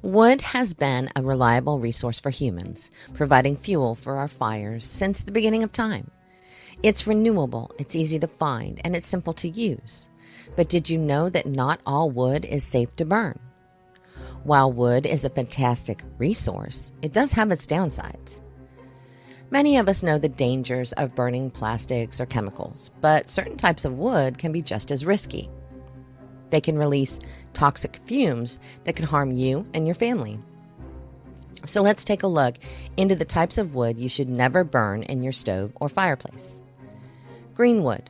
Wood has been a reliable resource for humans, providing fuel for our fires since the beginning of time. It's renewable, it's easy to find, and it's simple to use. But did you know that not all wood is safe to burn? While wood is a fantastic resource, it does have its downsides. Many of us know the dangers of burning plastics or chemicals, but certain types of wood can be just as risky. They can release toxic fumes that can harm you and your family. So let's take a look into the types of wood you should never burn in your stove or fireplace. Greenwood.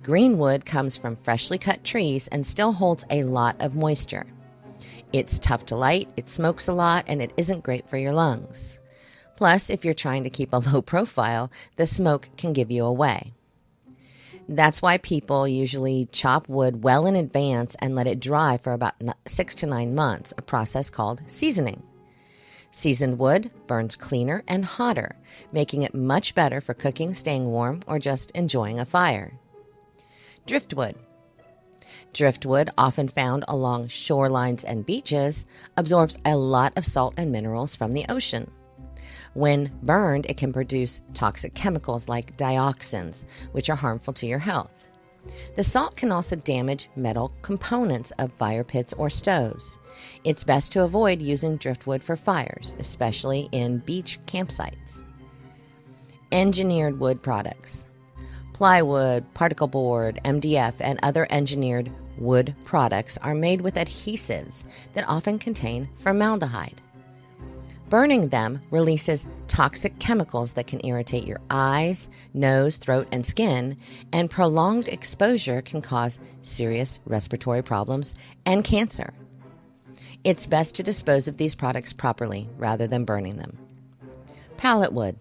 Greenwood comes from freshly cut trees and still holds a lot of moisture. It's tough to light, it smokes a lot, and it isn't great for your lungs. Plus, if you're trying to keep a low profile, the smoke can give you away. That's why people usually chop wood well in advance and let it dry for about 6 to 9 months, a process called seasoning. Seasoned wood burns cleaner and hotter, making it much better for cooking, staying warm, or just enjoying a fire. Driftwood. Driftwood, often found along shorelines and beaches, absorbs a lot of salt and minerals from the ocean. When burned, it can produce toxic chemicals like dioxins, which are harmful to your health. The salt can also damage metal components of fire pits or stoves. It's best to avoid using driftwood for fires, especially in beach campsites. Engineered wood products. Plywood, particle board, MDF, and other engineered wood products are made with adhesives that often contain formaldehyde. Burning them releases toxic chemicals that can irritate your eyes, nose, throat, and skin, and prolonged exposure can cause serious respiratory problems and cancer. It's best to dispose of these products properly rather than burning them. Pallet wood.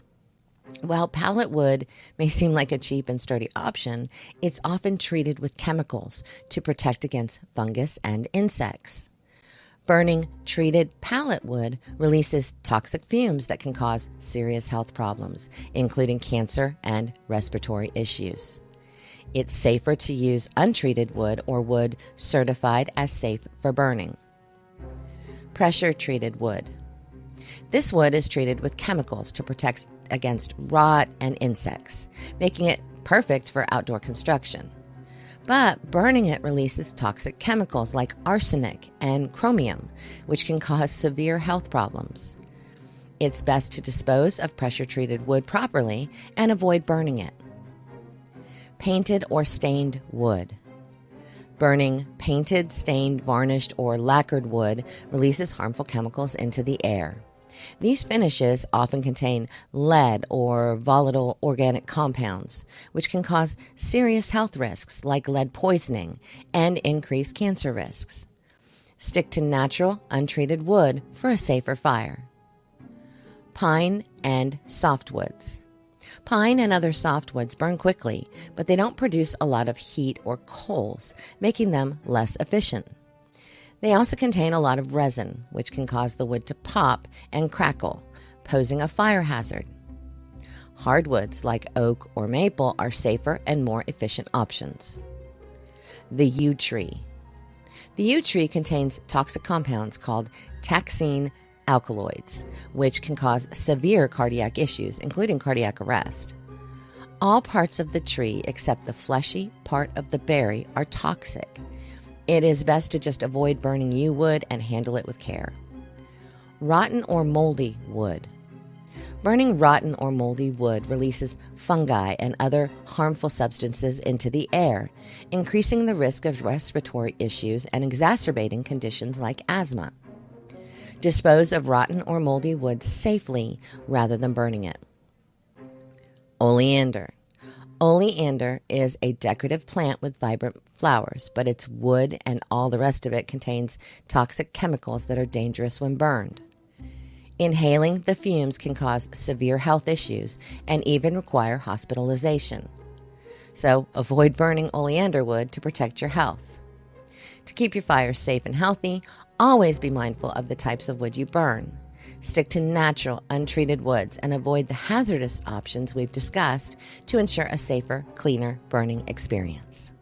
While pallet wood may seem like a cheap and sturdy option, it's often treated with chemicals to protect against fungus and insects. Burning treated pallet wood releases toxic fumes that can cause serious health problems, including cancer and respiratory issues. It's safer to use untreated wood or wood certified as safe for burning. Pressure-treated wood. This wood is treated with chemicals to protect against rot and insects, making it perfect for outdoor construction. But burning it releases toxic chemicals like arsenic and chromium, which can cause severe health problems. It's best to dispose of pressure-treated wood properly and avoid burning it. Painted or stained wood. Burning painted, stained, varnished, or lacquered wood releases harmful chemicals into the air. These finishes often contain lead or volatile organic compounds, which can cause serious health risks like lead poisoning and increased cancer risks. Stick to natural, untreated wood for a safer fire. Pine and softwoods. Pine and other softwoods burn quickly, but they don't produce a lot of heat or coals, making them less efficient. They also contain a lot of resin, which can cause the wood to pop and crackle, posing a fire hazard. Hardwoods like oak or maple are safer and more efficient options. The yew tree. The yew tree contains toxic compounds called taxine alkaloids, which can cause severe cardiac issues, including cardiac arrest. All parts of the tree except the fleshy part of the berry are toxic. It is best to just avoid burning yew wood and handle it with care. Rotten or moldy wood. Burning rotten or moldy wood releases fungi and other harmful substances into the air, increasing the risk of respiratory issues and exacerbating conditions like asthma. Dispose of rotten or moldy wood safely rather than burning it. Oleander. Oleander is a decorative plant with vibrant flowers, but its wood and all the rest of it contains toxic chemicals that are dangerous when burned. Inhaling the fumes can cause severe health issues and even require hospitalization. So avoid burning oleander wood to protect your health. To keep your fires safe and healthy, always be mindful of the types of wood you burn. Stick to natural, untreated woods and avoid the hazardous options we've discussed to ensure a safer, cleaner burning experience.